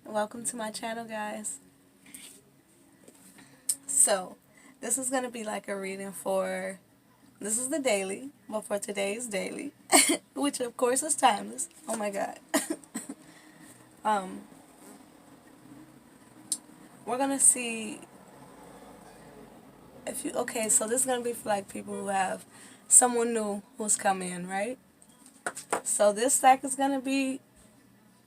Welcome to my channel, guys. So, this is going to be like a reading for, this is the daily, but for today's daily, which of course is timeless. Oh my God. um, we're going to see if you, okay, so this is going to be for like people who have someone new who's come in, right? So this stack is going to be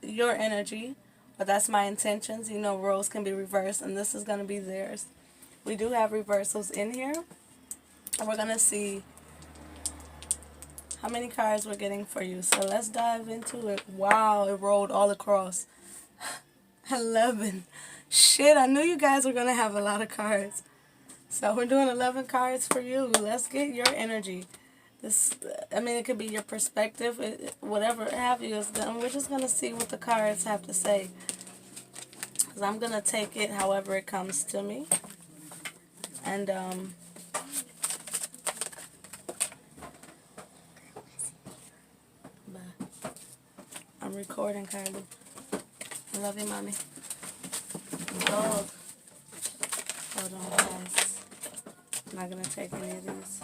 your energy, but that's my intentions. You know, roles can be reversed, and this is going to be theirs. We do have reversals in here, and we're going to see how many cards we're getting for you. So let's dive into it. Wow, it rolled all across. 11. Shit, I knew you guys were going to have a lot of cards. So we're doing 11 cards for you. Let's get your energy. This, I mean, it could be your perspective, whatever have you. We're just going to see what the cards have to say. Because I'm going to take it however it comes to me. And, I'm recording, Kylie. I love you, mommy. Dog. Hold on, guys. I'm not going to take any of these.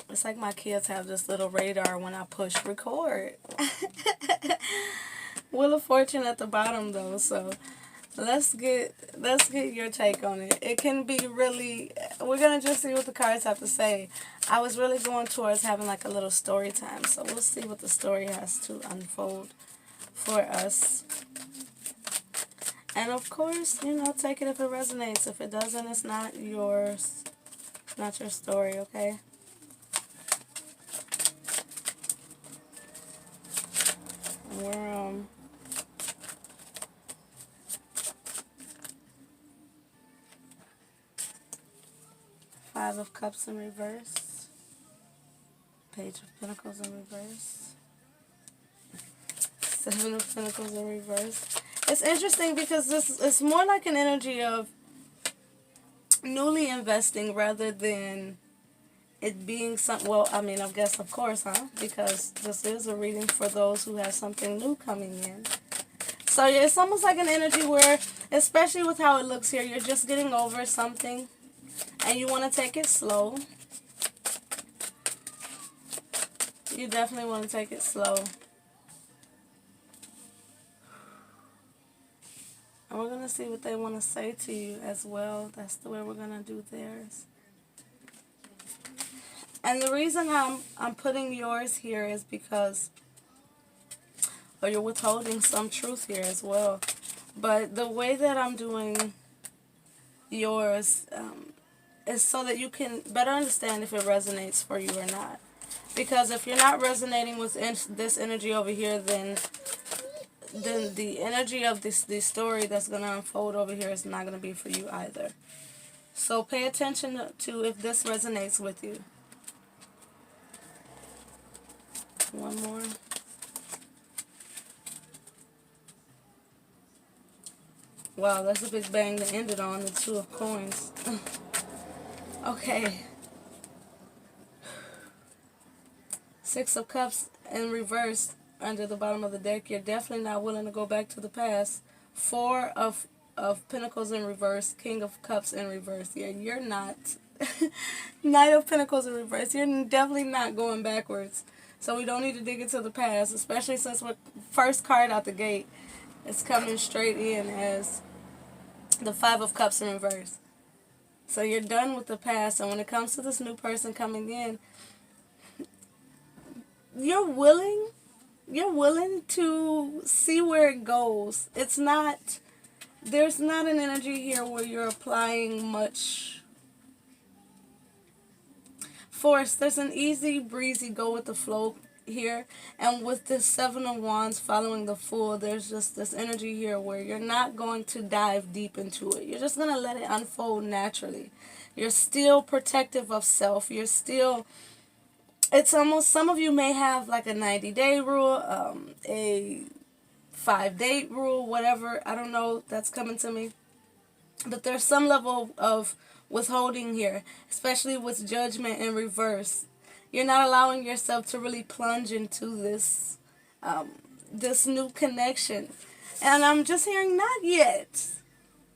It's like my kids have this little radar when I push record. Wheel of Fortune at the bottom though, so let's get your take on it. It can be really, we're gonna just see what the cards have to say. I was really going towards having like a little story time, so we'll see what the story has to unfold for us. And of course, you know, take it if it resonates. If it doesn't, it's not yours. It's not your story, okay? We're 5 of Cups in reverse, Page of Pentacles in reverse, 7 of Pentacles in reverse. It's interesting because this is more like an energy of newly investing rather than it being some, well, I mean, I guess, of course, huh? Because this is a reading for those who have something new coming in. So yeah, it's almost like an energy where, especially with how it looks here, you're just getting over something and you want to take it slow. You definitely want to take it slow. And we're going to see what they want to say to you as well. That's the way we're going to do theirs. And the reason I'm putting yours here is because, or you're withholding some truth here as well. But the way that I'm doing yours is so that you can better understand if it resonates for you or not. Because if you're not resonating with this energy over here, then the energy of this story that's going to unfold over here is not going to be for you either. So pay attention to if this resonates with you. One more. Wow, that's a big bang to end it on, the 2 of Coins. Okay. 6 of Cups in reverse under the bottom of the deck. You're definitely not willing to go back to the past. 4 of Pentacles in reverse. King of Cups in reverse. Yeah, you're not. Knight of Pentacles in reverse. You're definitely not going backwards. So we don't need to dig into the past, especially since we're first card out the gate. It's coming straight in as the 5 of Cups in reverse. So you're done with the past, and when it comes to this new person coming in, you're willing to see where it goes. It's not, there's not an energy here where you're applying much force. There's an easy breezy go with the flow here, and with this 7 of Wands following the Fool, there's just this energy here where you're not going to dive deep into it. You're just going to let it unfold naturally. You're still protective of self. You're still, it's almost, some of you may have like a 90-day rule, a 5 date rule, whatever. I don't know. That's coming to me. But there's some level of withholding here, especially with judgment in reverse. You're not allowing yourself to really plunge into this new connection. And I'm just hearing not yet.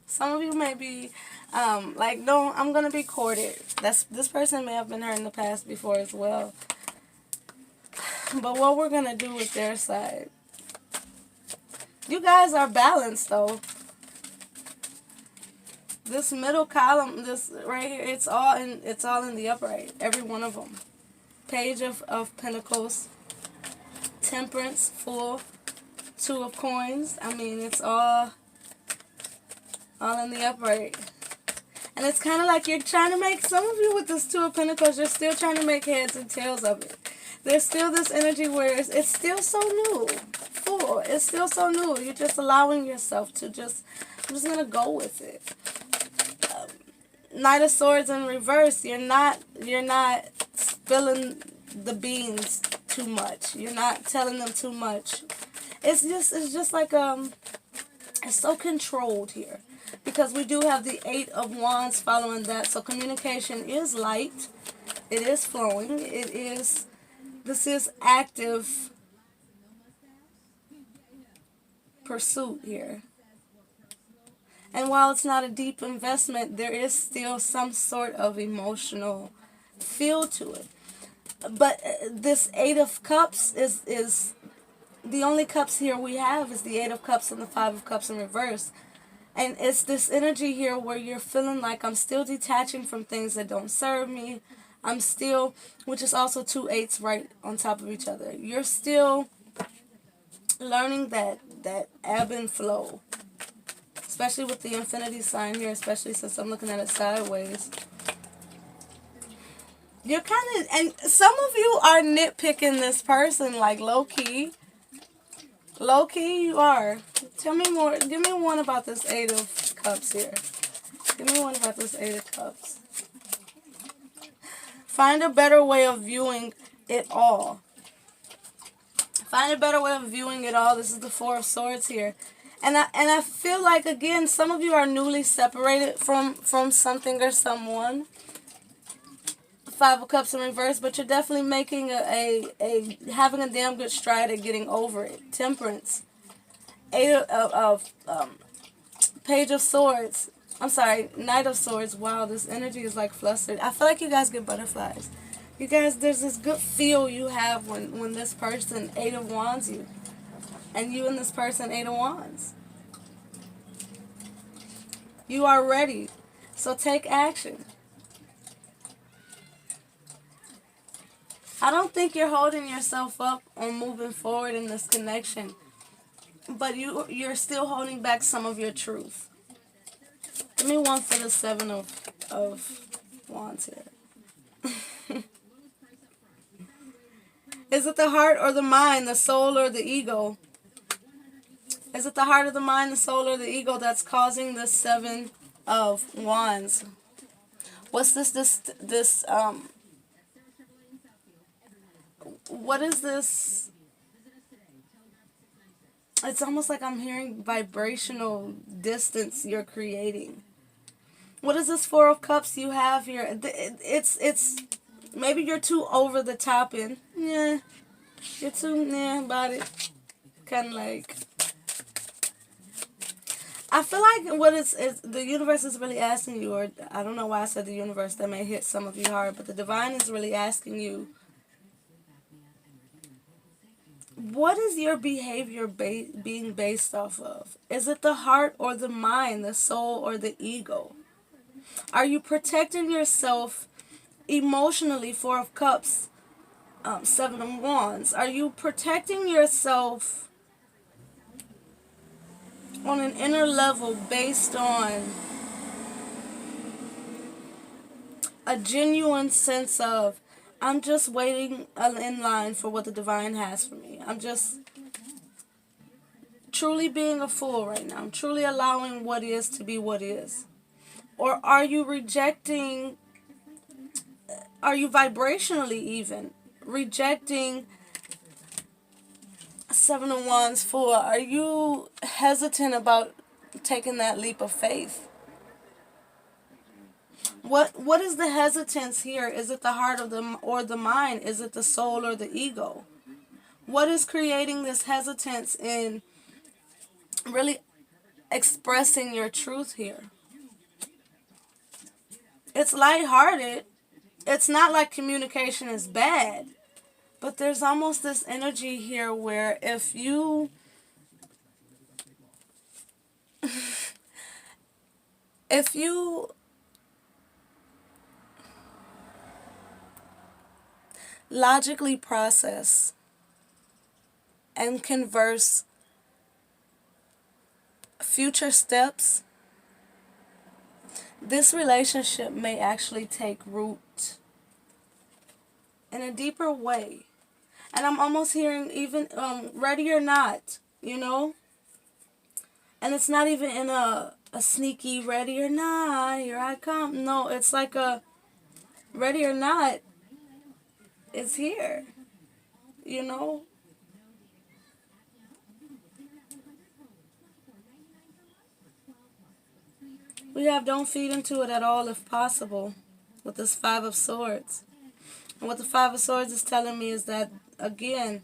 Some of you may be like, no, I'm going to be courted. This person may have been hurt in the past before as well. But what we're going to do with their side. You guys are balanced, though. This middle column, this right here, it's all in the upright. Every one of them. Page of Pentacles. Temperance, Fool. 2 of Coins. I mean, it's all in the upright. And it's kind of like you're trying to make, some of you with this 2 of Pentacles, you're still trying to make heads and tails of it. There's still this energy where it's still so new. Fool. It's still so new. You're just allowing yourself to I'm just going to go with it. Knight of Swords in reverse. You're not spilling the beans too much. You're not telling them too much. It's just like it's so controlled here, because we do have the 8 of Wands following that. So communication is light. It is flowing. This is active pursuit here. And while it's not a deep investment, there is still some sort of emotional feel to it. But this 8 of Cups is the only cups here we have is the 8 of Cups and the 5 of Cups in reverse. And it's this energy here where you're feeling like, I'm still detaching from things that don't serve me. I'm still, which is also 2 8s right on top of each other. You're still learning that ebb and flow. Especially with the infinity sign here, especially since I'm looking at it sideways. You're kind of, and some of you are nitpicking this person, like low-key. Low-key, you are. Tell me more. Give me one about this 8 of Cups here. Give me one about this 8 of Cups. Find a better way of viewing it all. Find a better way of viewing it all. This is the 4 of Swords here. And I feel like, again, some of you are newly separated from something or someone. 5 of Cups in reverse, but you're definitely making having a damn good stride at getting over it. Temperance. 8 of Page of Swords. I'm sorry, Knight of Swords. Wow, this energy is like flustered. I feel like you guys get butterflies. You guys, there's this good feel you have when this person 8 of Wands you. And you and this person 8 of Wands. You are ready. So take action. I don't think you're holding yourself up on moving forward in this connection. But you're still holding back some of your truth. Give me one for the 7 of Wands here. Is it the heart or the mind, the soul or the ego? Is it the heart or the mind, the soul or the ego that's causing this 7 of Wands? What's this what is this? It's almost like I'm hearing vibrational distance you're creating. What is this 4 of Cups you have here? It's maybe you're too over the top in. Yeah. You're too about it. Kind of like, I feel like what is the universe is really asking you, or I don't know why I said the universe, that may hit some of you hard, but the divine is really asking you, what is your behavior being based off of? Is it the heart or the mind, the soul or the ego? Are you protecting yourself emotionally? 4 of Cups, 7 of Wands. Are you protecting yourself on an inner level based on a genuine sense of, I'm just waiting in line for what the divine has for me. I'm just truly being a fool right now. I'm truly allowing what is to be what is. Or are you rejecting, are you vibrationally even rejecting Seven of Wands, 4. Are you hesitant about taking that leap of faith? What is the hesitance here? Is it the heart or the mind? Is it the soul or the ego? What is creating this hesitance in really expressing your truth here? It's lighthearted. It's not like communication is bad, but there's almost this energy here where if you logically process and converse future steps, this relationship may actually take root in a deeper way. And I'm almost hearing even ready or not, you know? And it's not even in a sneaky ready or not, here I come. No, it's like a ready or not, it's here, you know? We have don't feed into it at all if possible with this Five of Swords. And what the Five of Swords is telling me is that, again,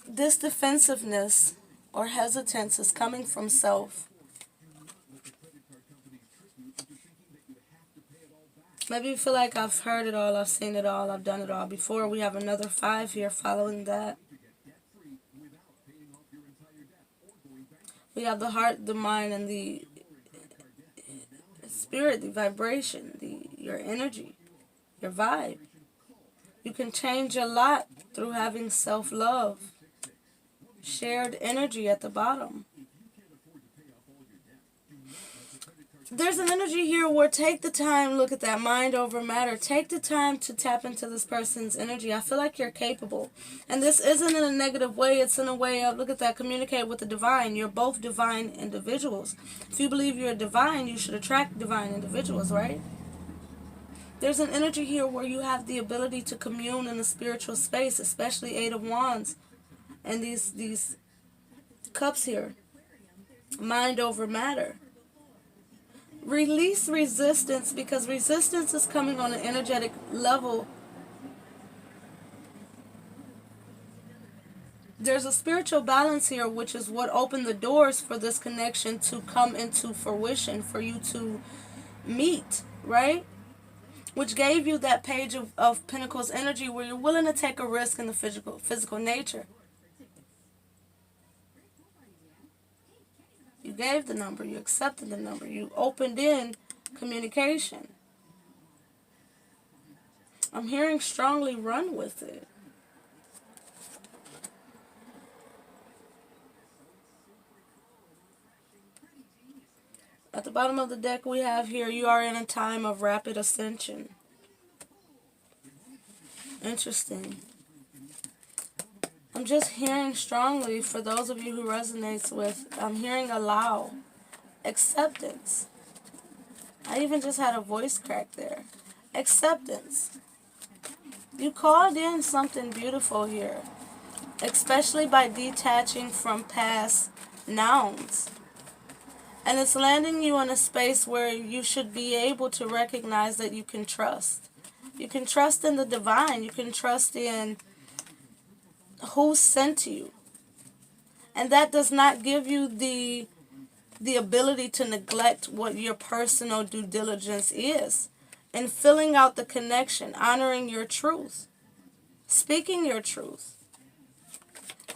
this defensiveness or hesitance is coming from self. Maybe you feel like I've heard it all, I've seen it all, I've done it all before. We have another 5 here following that. We have the heart, the mind, and the spirit, the vibration, your energy, your vibe. You can change a lot through having self-love. Shared energy at the bottom. There's an energy here where take the time, look at that, mind over matter. Take the time to tap into this person's energy. I feel like you're capable. And this isn't in a negative way. It's in a way of, look at that, communicate with the divine. You're both divine individuals. If you believe you're divine, you should attract divine individuals, right? There's an energy here where you have the ability to commune in the spiritual space, especially 8 of Wands. And these cups here. Mind over matter. Release resistance, because resistance is coming on an energetic level. There's a spiritual balance here, which is what opened the doors for this connection to come into fruition, for you to meet, right? Which gave you that Page of Pentacles energy where you're willing to take a risk in the physical nature. You gave the number, you accepted the number, you opened in communication. I'm hearing strongly run with it. At the bottom of the deck we have here, you are in a time of rapid ascension. Interesting. I'm just hearing strongly, for those of you who resonates with, I'm hearing allow, acceptance. I even just had a voice crack there. Acceptance. You called in something beautiful here, especially by detaching from past nouns. And it's landing you in a space where you should be able to recognize that you can trust. You can trust in the divine. You can trust in who sent you. And that does not give you the ability to neglect what your personal due diligence is. And filling out the connection, honoring your truth, speaking your truth.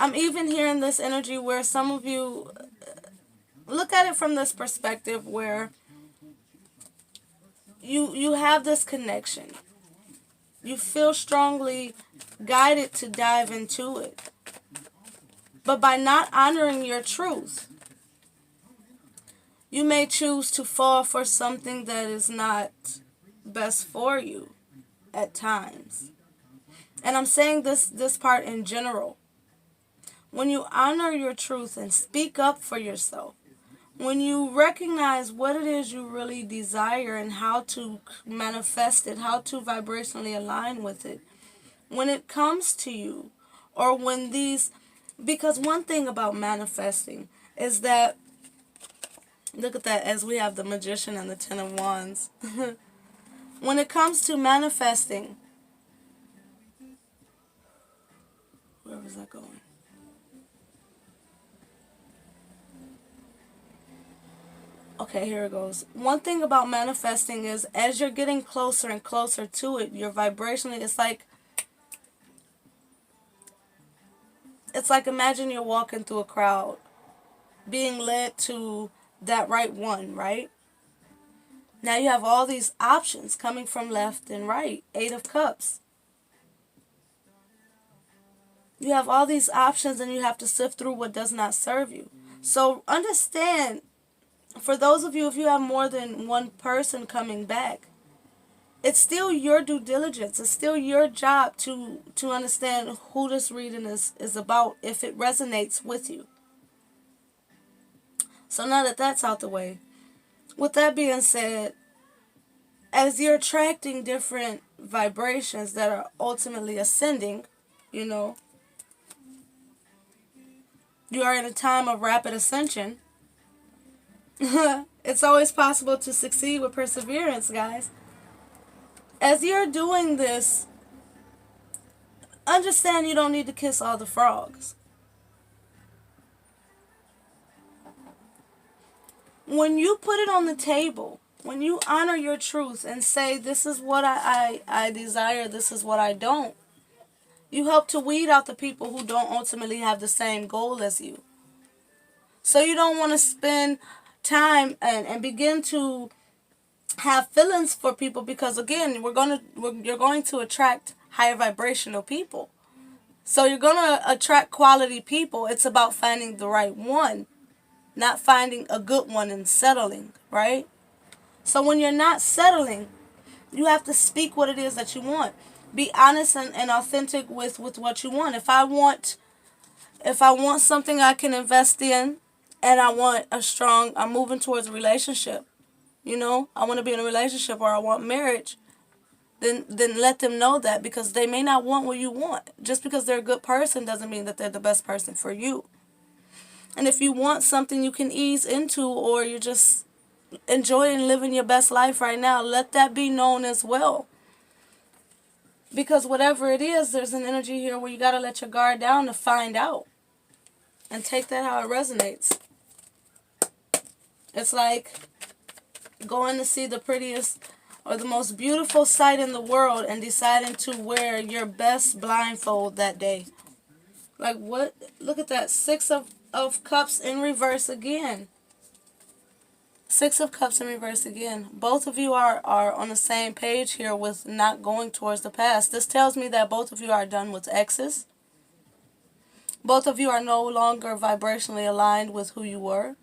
I'm even hearing this energy where some of you look at it from this perspective where you have this connection. You feel strongly guided to dive into it. But by not honoring your truth, you may choose to fall for something that is not best for you at times. And I'm saying this part in general. When you honor your truth and speak up for yourself, when you recognize what it is you really desire and how to manifest it, how to vibrationally align with it, when it comes to you, or when these, because one thing about manifesting is that, look at that, as we have the Magician and the Ten of Wands. When it comes to manifesting, where was that going? Okay, here it goes. One thing about manifesting is as you're getting closer and closer to it, your vibrationally, it's like imagine you're walking through a crowd, being led to that right one, right? Now you have all these options coming from left and right. Eight of Cups. You have all these options and you have to sift through what does not serve you. So understand, for those of you, if you have more than one person coming back, it's still your due diligence. It's still your job to understand who this reading is about, if it resonates with you. So now that that's out the way, with that being said, as you're attracting different vibrations that are ultimately ascending, you know, you are in a time of rapid ascension. It's always possible to succeed with perseverance, guys. As you're doing this, understand you don't need to kiss all the frogs. When you put it on the table, when you honor your truth and say, this is what I desire, this is what I don't, you help to weed out the people who don't ultimately have the same goal as you. So you don't want to spend time and begin to have feelings for people, because again, you're going to attract higher vibrational people. So you're going to attract quality people. It's about finding the right one, not finding a good one and settling, right? So when you're not settling, you have to speak what it is that you want. Be honest and authentic with what you want. If I want something I can invest in, and I'm moving towards a relationship, you know, I want to be in a relationship or I want marriage, then let them know that, because they may not want what you want. Just because they're a good person doesn't mean that they're the best person for you. And if you want something you can ease into, or you're just enjoying living your best life right now, let that be known as well. Because whatever it is, there's an energy here where you got to let your guard down to find out. And take that how it resonates. It's like going to see the prettiest or the most beautiful sight in the world and deciding to wear your best blindfold that day. Like what? Look at that. Six of Cups in reverse again. Six of Cups in reverse again. Both of you are on the same page here with not going towards the past. This tells me that both of you are done with exes. Both of you are no longer vibrationally aligned with who you were.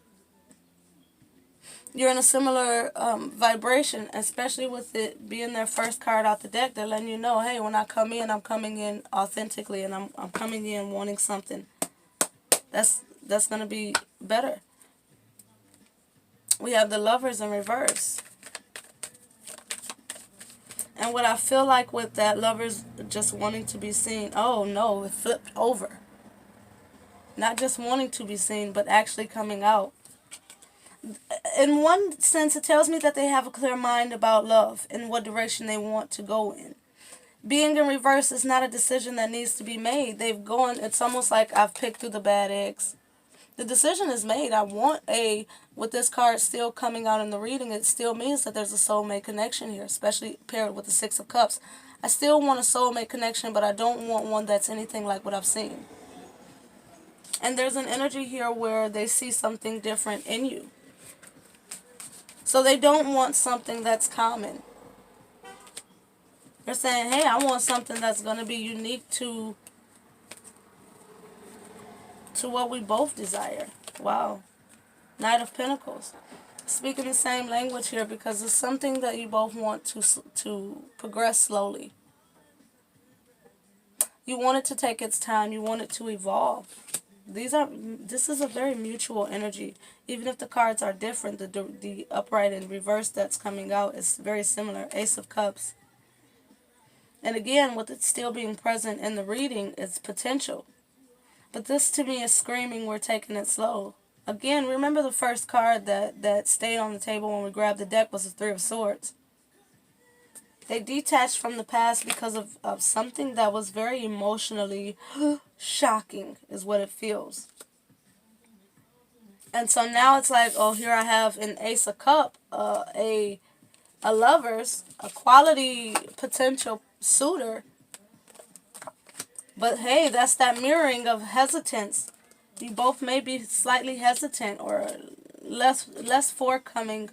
You're in a similar vibration, especially with it being their first card out the deck. They're letting you know, hey, when I come in, I'm coming in authentically, and I'm coming in wanting something that's going to be better. We have the Lovers in reverse. And what I feel like with that Lovers just wanting to be seen, oh no, it flipped over. Not just wanting to be seen, but actually coming out. In one sense, it tells me that they have a clear mind about love and what direction they want to go in. Being in reverse is not a decision that needs to be made. It's almost like I've picked through the bad eggs. The decision is made. With this card still coming out in the reading, it still means that there's a soulmate connection here, especially paired with the Six of Cups. I still want a soulmate connection, but I don't want one that's anything like what I've seen. And there's an energy here where they see something different in you. So they don't want something that's common. They're saying, hey, I want something that's going to be unique to what we both desire. Wow. Knight of Pentacles. Speaking the same language here, because it's something that you both want to progress slowly. You want it to take its time. You want it to evolve. This is a very mutual energy. Even if the cards are different, the upright and reverse that's coming out is very similar. Ace of Cups. And again, with it still being present in the reading, it's potential. But this to me is screaming, we're taking it slow. Again, remember the first card that stayed on the table when we grabbed the deck was the Three of Swords. They detached from the past because of something that was very emotionally shocking, is what it feels. And so now it's like, oh, here I have an Ace of Cup, a lover's, a quality potential suitor. But hey, that's that mirroring of hesitance. You both may be slightly hesitant or less forthcoming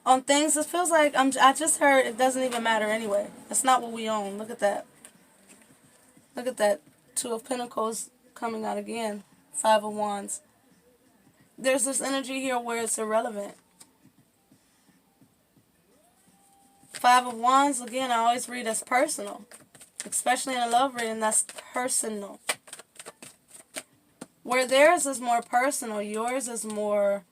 on things. It feels like I just heard it doesn't even matter anyway. It's not what we own. Look at that. Look at that. Two of Pentacles coming out again. Five of Wands. There's this energy here where it's irrelevant. Five of Wands, again, I always read as personal. Especially in a love reading, that's personal. Where theirs is more personal, yours is more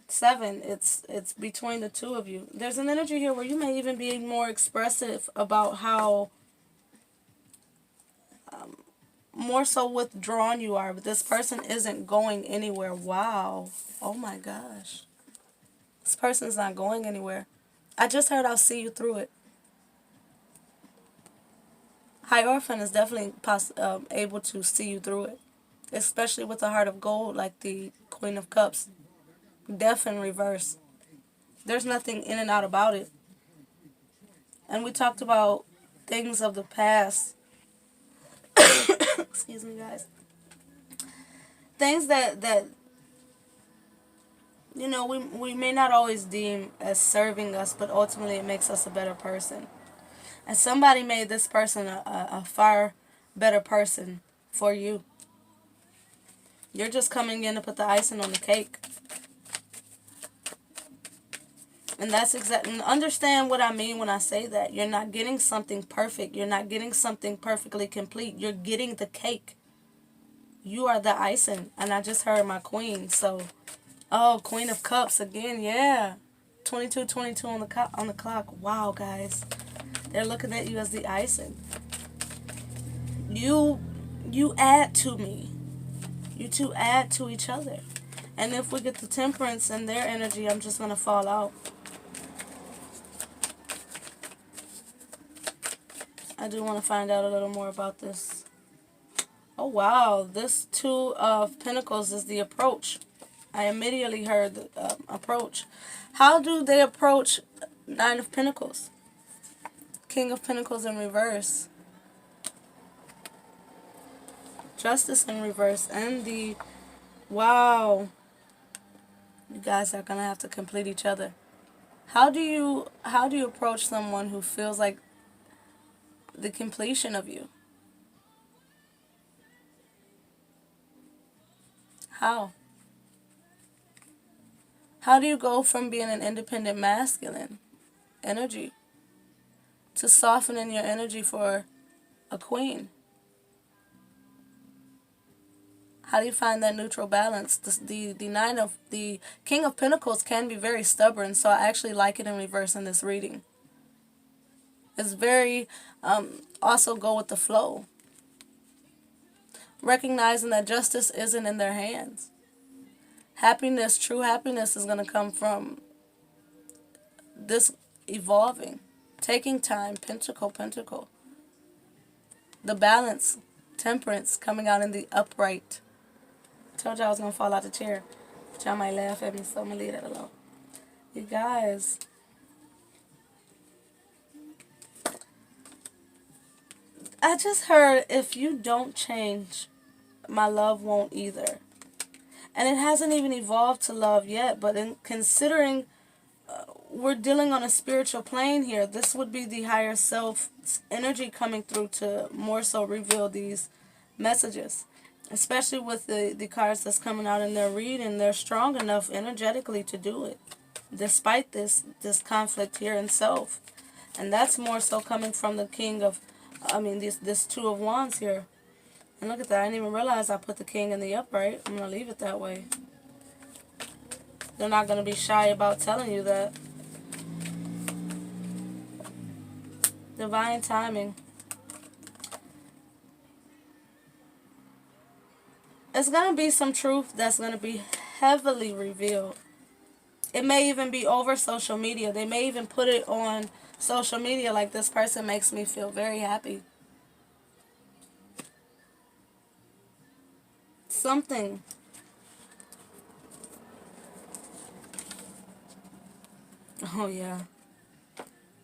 Seven. It's between the two of you. There's an energy here where you may even be more expressive about how more so withdrawn you are, but this person isn't going anywhere. Wow. Oh my gosh. This person's not going anywhere. I just heard I'll see you through it. Hierophant is definitely able to see you through it. Especially with the heart of gold like the Queen of Cups. Death in reverse. There's nothing in and out about it. And we talked about things of the past. Excuse me, guys. Things that you know, we may not always deem as serving us, but ultimately it makes us a better person. And somebody made this person a far better person for you. You're just coming in to put the icing on the cake. And that's exactly, understand what I mean when I say that. You're not getting something perfect. You're not getting something perfectly complete. You're getting the cake. You are the icing. And I just heard my queen. So, oh, Queen of Cups again. Yeah. 22:22 on the clock. Wow, guys. They're looking at you as the icing. You add to me. You two add to each other. And if we get the Temperance and their energy, I'm just going to fall out. I do want to find out a little more about this. Oh, wow. This Two of Pentacles is the approach. I immediately heard the approach. How do they approach Nine of Pentacles? King of Pentacles in reverse. Justice in reverse. And the... Wow. You guys are going to have to complete each other. How do you approach someone who feels like the completion of you? How? How do you go from being an independent masculine energy to softening your energy for a queen? How do you find that neutral balance? The King of Pentacles can be very stubborn, so I actually like it in reverse in this reading. It's very also go with the flow. Recognizing that justice isn't in their hands. Happiness, true happiness is going to come from this evolving. Taking time, pentacle. The balance, Temperance, coming out in the upright. Told y'all I was going to fall out the chair. But y'all might laugh at me, so I'm going to leave that alone. You guys. I just heard, if you don't change, my love won't either. And it hasn't even evolved to love yet, but in considering we're dealing on a spiritual plane here, this would be the higher self energy coming through to more so reveal these messages. Especially with the cards that's coming out in their reading, they're strong enough energetically to do it. Despite this conflict here in self. And that's more so coming from the King of, this Two of Wands here. And look at that, I didn't even realize I put the King in the upright. I'm going to leave it that way. They're not going to be shy about telling you that. Divine timing. It's going to be some truth that's going to be heavily revealed. It may even be over social media. They may even put it on social media like, this person makes me feel very happy. Something. Oh, yeah.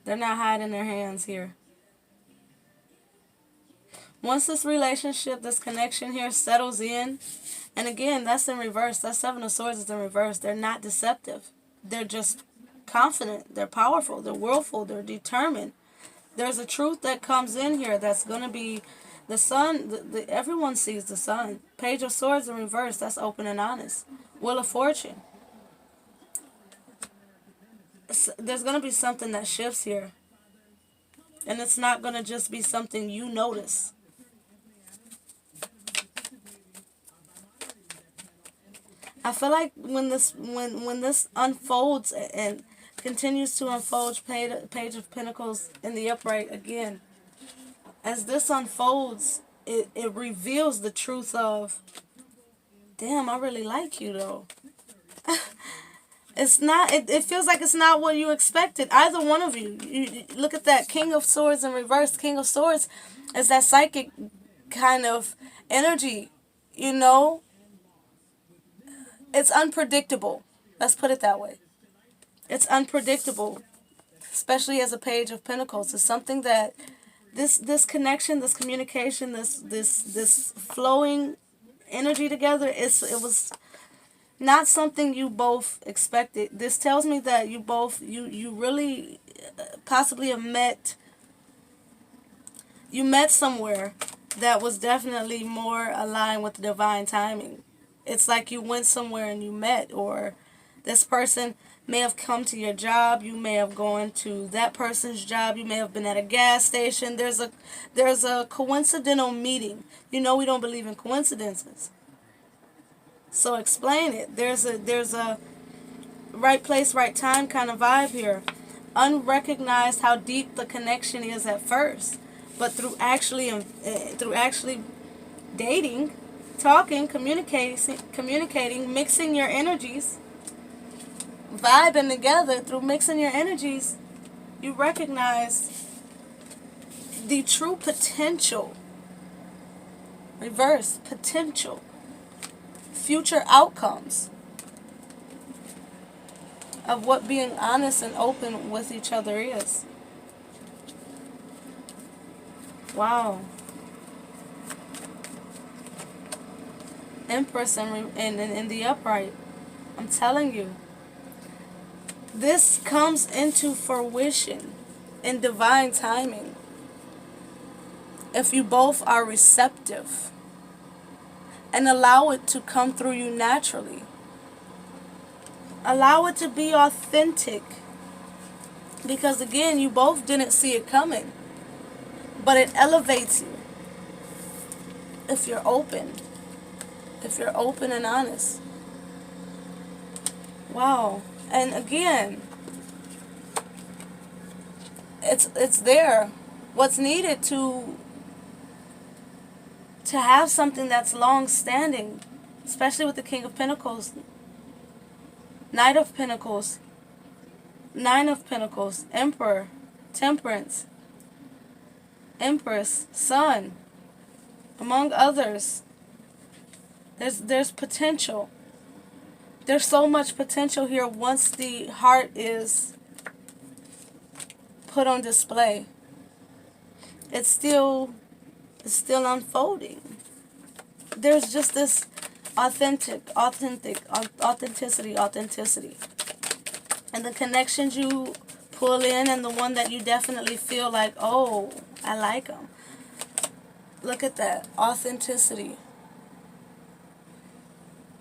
They're not hiding their hands here. Once this relationship, this connection here settles in, and again, that's in reverse. That Seven of Swords is in reverse. They're not deceptive. They're just confident. They're powerful. They're willful. They're determined. There's a truth that comes in here that's going to be the sun. Everyone sees the sun. Page of Swords in reverse. That's open and honest. Wheel of Fortune. There's going to be something that shifts here. And it's not going to just be something you notice. I feel like when this unfolds and continues to unfold, Page of Pentacles in the upright again, as this unfolds, it reveals the truth of, damn, I really like you though. It's not, it feels like it's not what you expected. Either one of you. You look at that King of Swords in reverse. King of Swords is that psychic kind of energy, you know? It's unpredictable. Let's put it that way. It's unpredictable, especially as a Page of Pentacles. It's something that this connection, this communication, this flowing energy together, it was not something you both expected. This tells me that you both, you really possibly have met somewhere that was definitely more aligned with the divine timing. It's like you went somewhere and you met, or this person may have come to your job, you may have gone to that person's job, you may have been at a gas station. There's a coincidental meeting. You know we don't believe in coincidences. So explain it. There's a right place, right time kind of vibe here. Unrecognized how deep the connection is at first, but through actually dating, talking, communicating, mixing your energies, vibing together, through mixing your energies, you recognize the true potential. Reverse potential. Future outcomes of what being honest and open with each other is. Wow. Empress in the upright. I'm telling you. This comes into fruition in divine timing if you both are receptive and allow it to come through you naturally. Allow it to be authentic. Because again, you both didn't see it coming. But it elevates you if you're open. If you're open and honest. Wow. And again, it's there. What's needed to have something that's long-standing, especially with the King of Pentacles, Knight of Pentacles, Nine of Pentacles, Emperor, Temperance, Empress, Sun, among others. There's potential. There's so much potential here once the heart is put on display. It's still unfolding. There's just this authenticity. And the connections you pull in, and the one that you definitely feel like, oh, I like them. Look at that. Authenticity.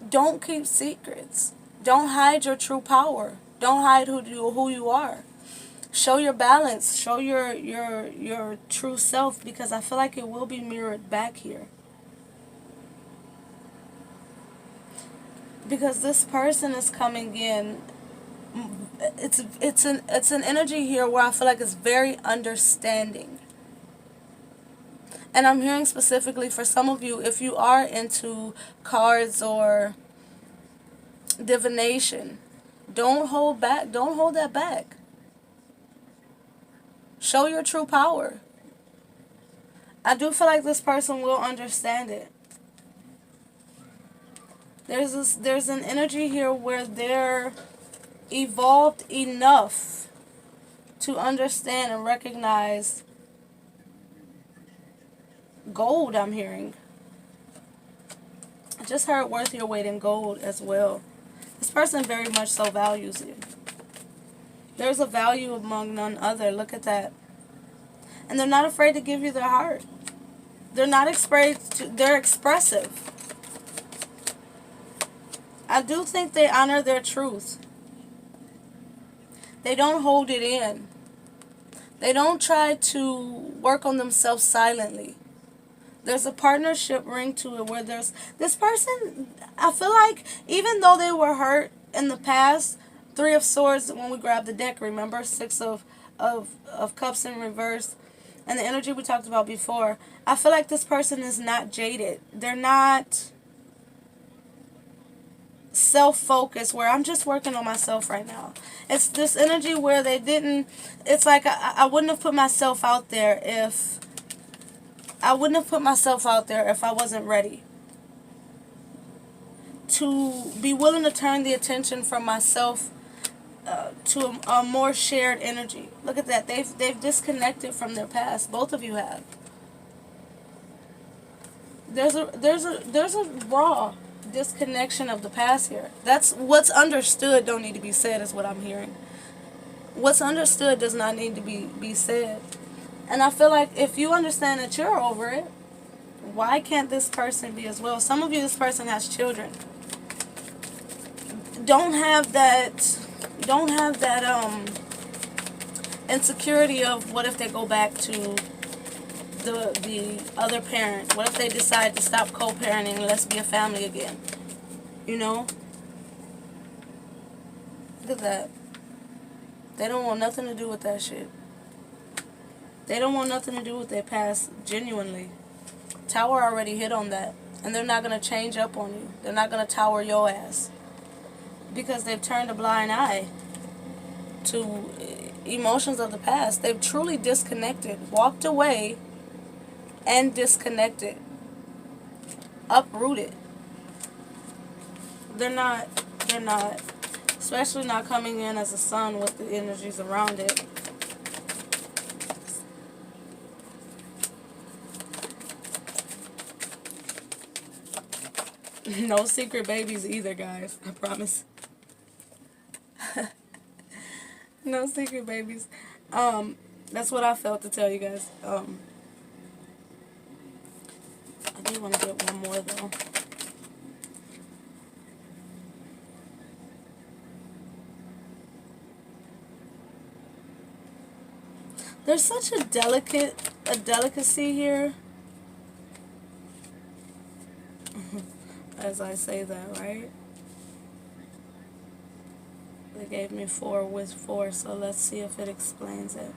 Don't keep secrets. Don't hide your true power. Don't hide who you are. Show your balance. Show your true self, because I feel like it will be mirrored back here. Because this person is coming in it's an energy here where I feel like it's very understanding. And I'm hearing specifically for some of you, if you are into cards or divination, don't hold back. Don't hold that back. Show your true power. I do feel like this person will understand it. There's an energy here where they're evolved enough to understand and recognize gold. I'm hearing. I just heard worth your weight in gold as well. This person very much so values you. There's a value among none other. Look at that. And they're not afraid to give you their heart. They're not afraid to, they're expressive. I do think they honor their truth. They don't hold it in. They don't try to work on themselves silently. There's a partnership ring to it where there's this person, I feel like even though they were hurt in the past, Three of Swords when we grabbed the deck, remember? Six of Cups in reverse. And the energy we talked about before. I feel like this person is not jaded. They're not self-focused where I'm just working on myself right now. It's this energy where they didn't, it's like I wouldn't have put myself out there if I wasn't ready to be willing to turn the attention from myself to a more shared energy. Look at that. They've disconnected from their past. Both of you have. There's a raw disconnection of the past here. That's what's understood don't need to be said is what I'm hearing. What's understood does not need to be said. And I feel like if you understand that you're over it, why can't this person be as well? Some of you, this person has children. Don't have that insecurity of what if they go back to the other parent? What if they decide to stop co-parenting and let's be a family again? You know? Look at that. They don't want nothing to do with that shit. They don't want nothing to do with their past, genuinely. Tower already hit on that. And they're not going to change up on you. They're not going to tower your ass. Because they've turned a blind eye to emotions of the past. They've truly disconnected. Walked away and disconnected. Uprooted. They're not. Especially not coming in as a sun with the energies around it. No secret babies either, guys. I promise. No secret babies. That's what I felt to tell you guys. I do want to get one more though. There's such a delicacy here. As I say that, right? They gave me 4 with 4, so let's see if it explains it.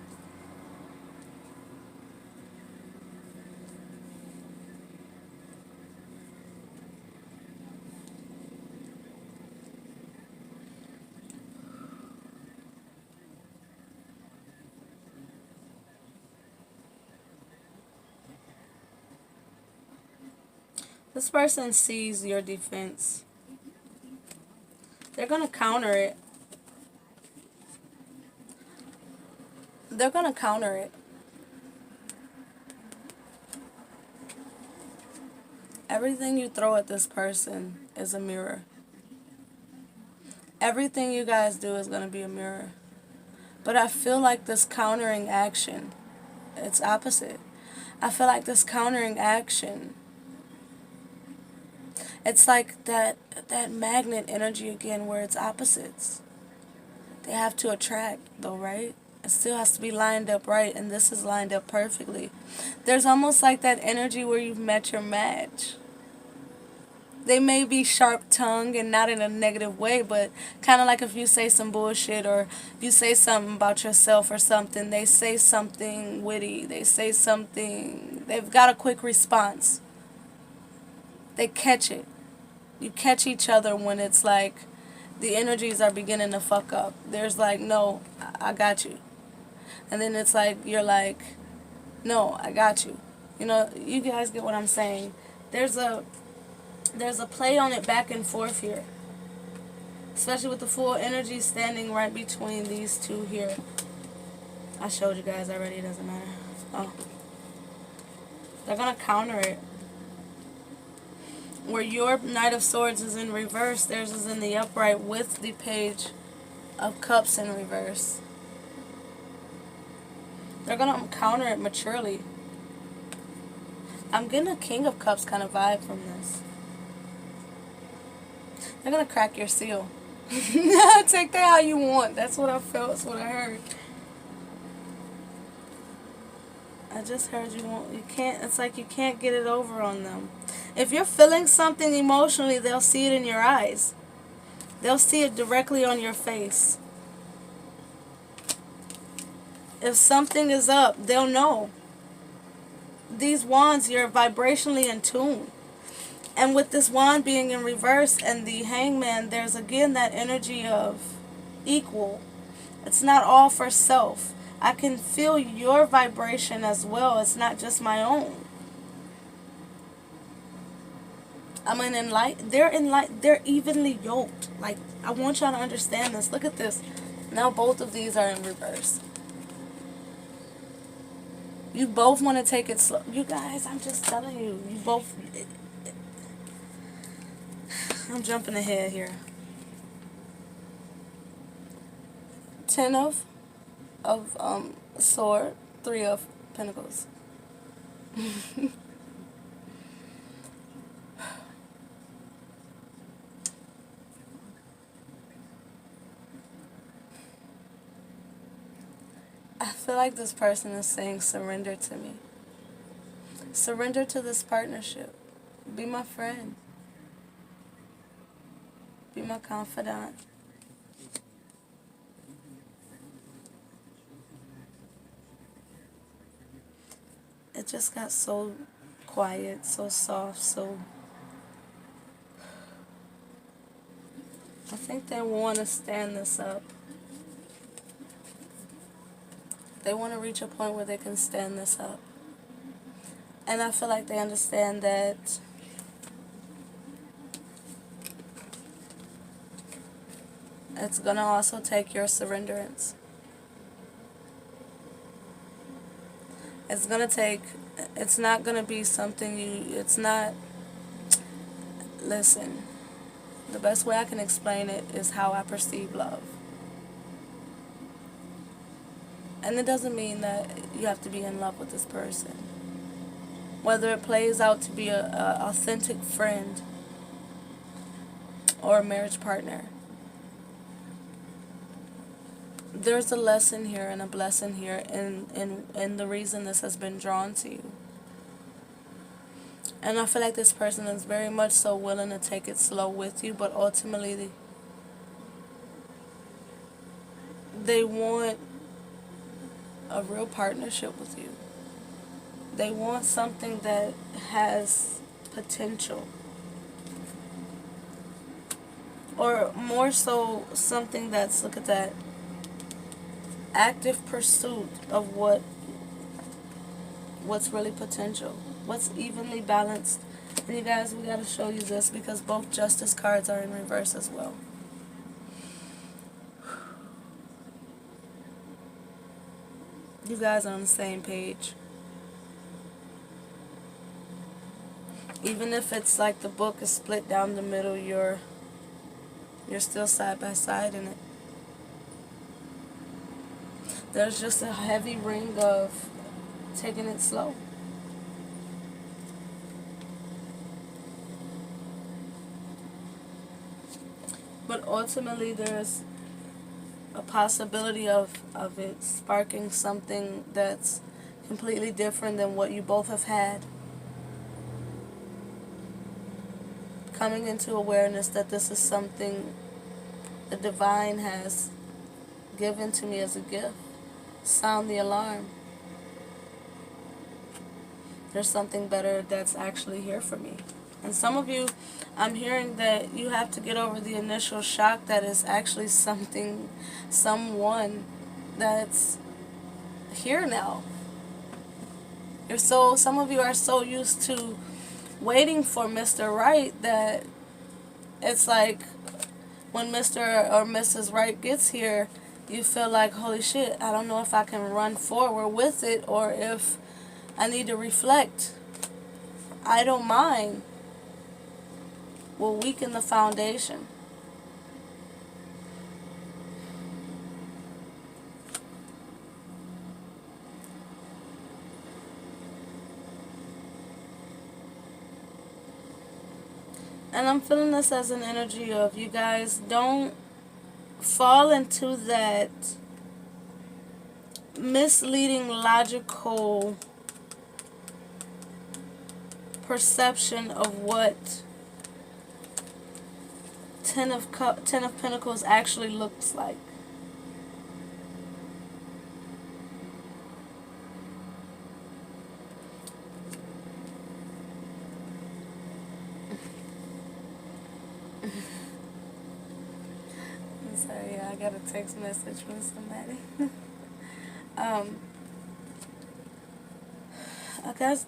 This person sees your defense. They're going to counter it. They're going to counter it. Everything you throw at this person is a mirror. Everything you guys do is going to be a mirror. But I feel like this countering action, it's opposite. I feel like this countering action, it's like that magnet energy again where it's opposites. They have to attract though, right? It still has to be lined up right, and this is lined up perfectly. There's almost like that energy where you've met your match. They may be sharp-tongued and not in a negative way, but kind of like if you say some bullshit or you say something about yourself or something, they say something witty, they say something, they've got a quick response. They catch it. You catch each other when it's like the energies are beginning to fuck up. There's like, no, I got you. And then it's like, you're like, no, I got you. You know, you guys get what I'm saying. There's a play on it back and forth here. Especially with the full energy standing right between these two here. I showed you guys already, it doesn't matter. Oh. They're going to counter it. Where your Knight of Swords is in reverse, theirs is in the upright with the Page of Cups in reverse. They're going to counter it maturely. I'm getting a King of Cups kind of vibe from this. They're going to crack your seal. Take that how you want. That's what I felt. That's what I heard. I just heard you want. You can't. It's like you can't get it over on them. If you're feeling something emotionally, they'll see it in your eyes. They'll see it directly on your face. If something is up, they'll know. These wands, you're vibrationally in tune. And with this wand being in reverse and the Hangman, there's again that energy of equal. It's not all for self. I can feel your vibration as well. It's not just my own. I'm an enlightened. They're evenly yoked. Like, I want y'all to understand this. Look at this. Now both of these are in reverse. You both want to take it slow. You guys, I'm just telling you. You both. I'm jumping ahead here. 10 of sword, 3 of pentacles. I feel like this person is saying surrender to me. Surrender to this partnership. Be my friend. Be my confidant. It just got so quiet, so soft, so... I think they want to stand this up. They want to reach a point where they can stand this up. And I feel like they understand that it's going to also take your surrenderance. It's going to take, it's not going to be something it's not, listen, the best way I can explain it is how I perceive love. And it doesn't mean that you have to be in love with this person. Whether it plays out to be a authentic friend or a marriage partner. There's a lesson here and a blessing here in the reason this has been drawn to you. And I feel like this person is very much so willing to take it slow with you, but ultimately they want a real partnership with you. They want something that has potential. Or more so something that's, look at that, active pursuit of what's really potential. What's evenly balanced. And you guys, we got to show you this because both Justice cards are in reverse as well. You guys are on the same page. Even if it's like the book is split down the middle, you're still side by side in it. There's just a heavy ring of taking it slow. But ultimately there's a possibility of it sparking something that's completely different than what you both have had. coming into awareness that this is something the divine has given to me as a gift. Sound the alarm. There's something better that's actually here for me. And some of you, I'm hearing that you have to get over the initial shock that is actually something, someone that's here now. Some of you are so used to waiting for Mr. Right that it's like when Mr. or Mrs. Right gets here, you feel like, holy shit, I don't know if I can run forward with it or if I need to reflect. I don't mind will weaken the foundation. And I'm feeling this as an energy of you guys don't fall into that misleading logical perception of what Ten of Pentacles actually looks like. I'm sorry, I got a text message from somebody.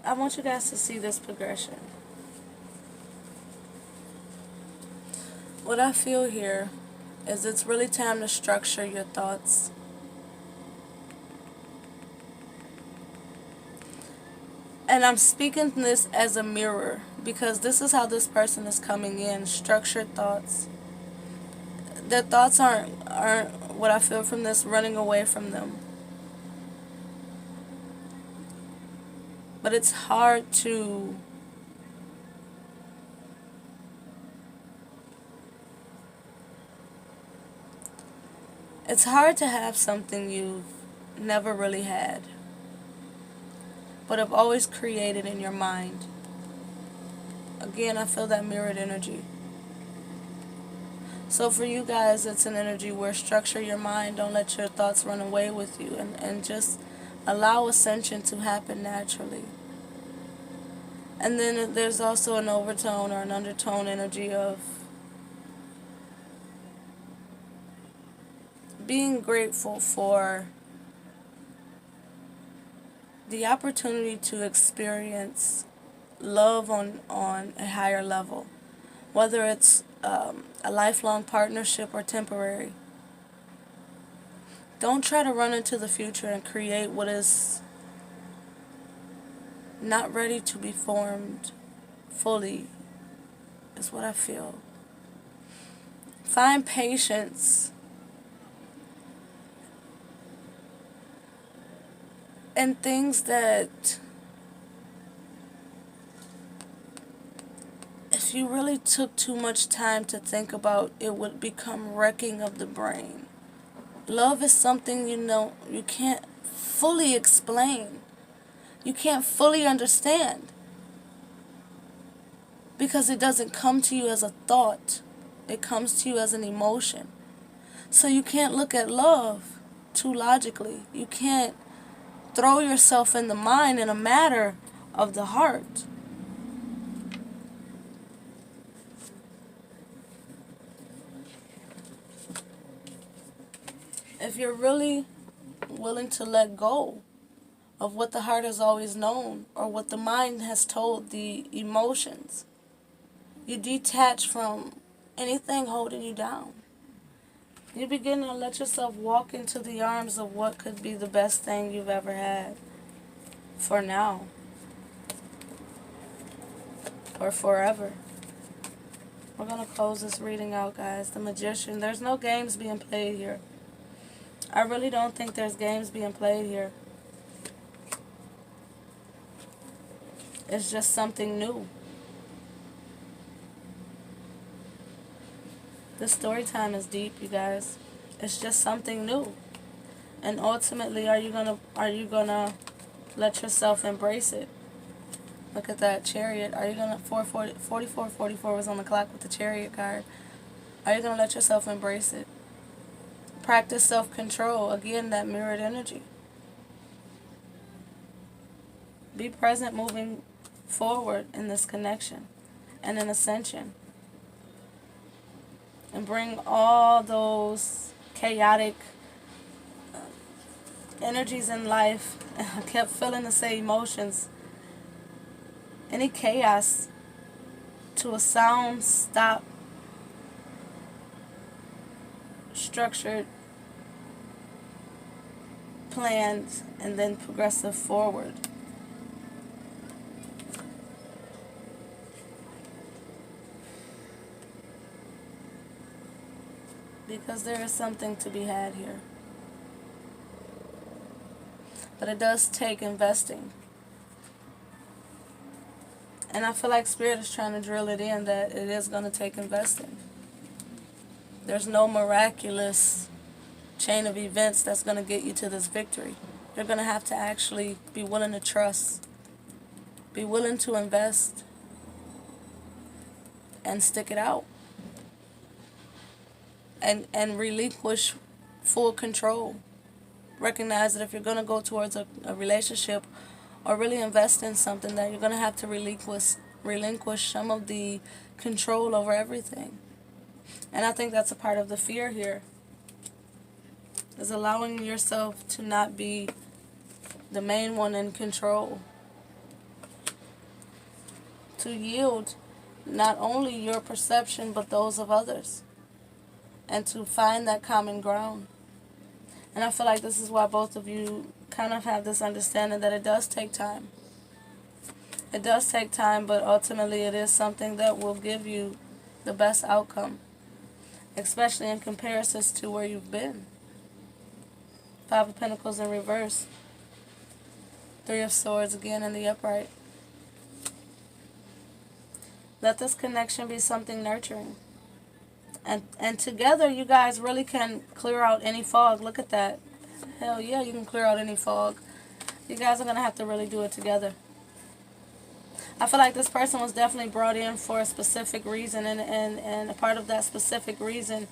I want you guys to see this progression. What I feel here is it's really time to structure your thoughts. And I'm speaking this as a mirror because this is how this person is coming in. Structured thoughts. Their thoughts aren't what I feel from this running away from them. But it's hard to have something you've never really had, but have always created in your mind. Again, I feel that mirrored energy. So for you guys, it's an energy where structure your mind, don't let your thoughts run away with you, and just allow ascension to happen naturally. And then there's also an overtone or an undertone energy of being grateful for the opportunity to experience love on a higher level, whether it's a lifelong partnership or temporary. Don't try to run into the future and create what is not ready to be formed fully, is what I feel. Find patience in things that if you really took too much time to think about, it would become wrecking of the brain. Love is something you can't fully explain. You can't fully understand because it doesn't come to you as a thought. It comes to you as an emotion. So you can't look at love too logically. You can't throw yourself in the mind in a matter of the heart. If you're really willing to let go of what the heart has always known or what the mind has told the emotions, you detach from anything holding you down. You begin to let yourself walk into the arms of what could be the best thing you've ever had for now or forever. We're going to close this reading out, guys. The Magician. There's no games being played here. I really don't think there's games being played here. It's just something new. This story time is deep, you guys. It's just something new. And ultimately, are you gonna let yourself embrace it? Look at that Chariot. Are you going to, 4444 was on the clock with the Chariot card. Are you going to let yourself embrace it? Practice self-control. Again, that mirrored energy. Be present moving forward in this connection and in ascension. And bring all those chaotic energies in life. I kept feeling the same emotions. Any chaos to a sound, stop, structured, planned, and then progressive forward. Because there is something to be had here. But it does take investing. And I feel like Spirit is trying to drill it in that it is going to take investing. There's no miraculous chain of events that's going to get you to this victory. You're going to have to actually be willing to trust, be willing to invest, and stick it out. And relinquish full control. Recognize that if you're going to go towards a relationship or really invest in something, that you're going to have to relinquish some of the control over everything. And I think that's a part of the fear here, is allowing yourself to not be the main one in control. To yield not only your perception but those of others. And to find that common ground. And I feel like this is why both of you kind of have this understanding that it does take time. It does take time, but ultimately it is something that will give you the best outcome. Especially in comparison to where you've been. 5 of Pentacles in reverse. 3 of Swords again in the upright. Let this connection be something nurturing. And together you guys really can clear out any fog. Look at that. Hell yeah, you can clear out any fog. You guys are going to have to really do it together. I feel like this person was definitely brought in for a specific reason. And a part of that specific reason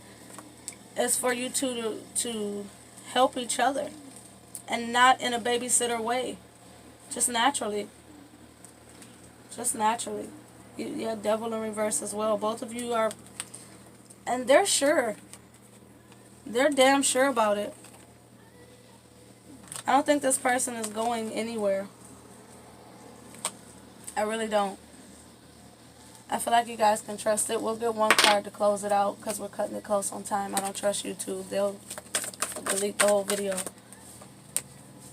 is for you to help each other. And not in a babysitter way. Just naturally. Just naturally. Yeah, Devil in reverse as well. Both of you are... And they're sure. They're damn sure about it. I don't think this person is going anywhere. I really don't. I feel like you guys can trust it. We'll get one card to close it out because we're cutting it close on time. I don't trust YouTube. They'll delete the whole video.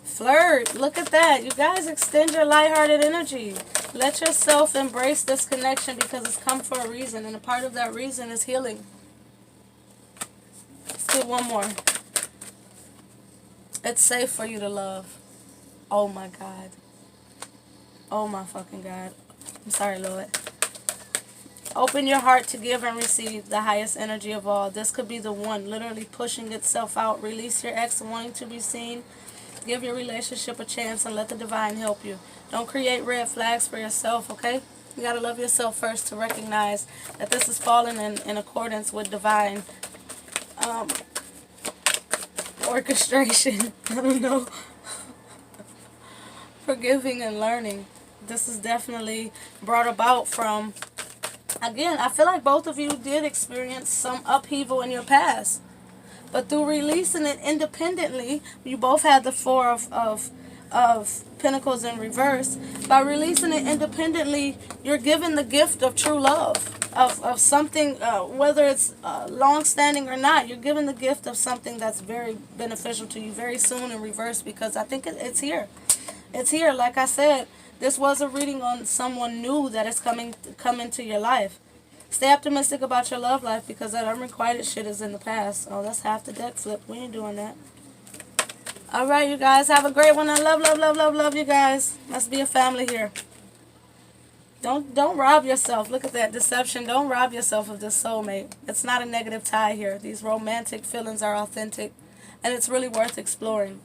Flirt. Look at that. You guys extend your lighthearted energy. Let yourself embrace this connection because it's come for a reason. And a part of that reason is healing. Let's do one more. It's safe for you to love. Oh my God. Oh my fucking God. I'm sorry, Lord. Open your heart to give and receive the highest energy of all. This could be the one literally pushing itself out. Release your ex wanting to be seen. Give your relationship a chance and let the divine help you. Don't create red flags for yourself, okay? You gotta love yourself first to recognize that this is falling in accordance with divine orchestration. I don't know. Forgiving and learning. This is definitely brought about from, again, I feel like both of you did experience some upheaval in your past. But through releasing it independently, you both had the 4 of Pentacles in reverse. By releasing it independently, you're given the gift of true love. Of something, whether it's long-standing or not, you're given the gift of something that's very beneficial to you very soon in reverse, because I think it's here. It's here. Like I said, this was a reading on someone new that is come into your life. Stay optimistic about your love life because that unrequited shit is in the past. Oh, that's half the deck flip. We ain't doing that. Alright, you guys. Have a great one. I love you guys. Let's be a family here. Don't rob yourself. Look at that deception. Don't rob yourself of this soulmate. It's not a negative tie here. These romantic feelings are authentic. And it's really worth exploring.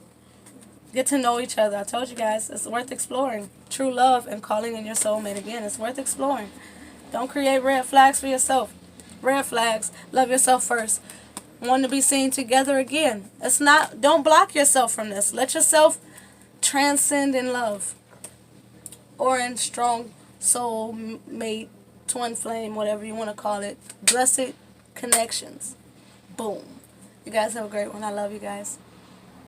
Get to know each other. I told you guys, it's worth exploring. True love and calling in your soulmate again. It's worth exploring. Don't create red flags for yourself. Red flags. Love yourself first. Want to be seen together again. It's not. Don't block yourself from this. Let yourself transcend in love, or in strong soul mate, twin flame, whatever you want to call it. Blessed connections. Boom. You guys have a great one. I love you guys.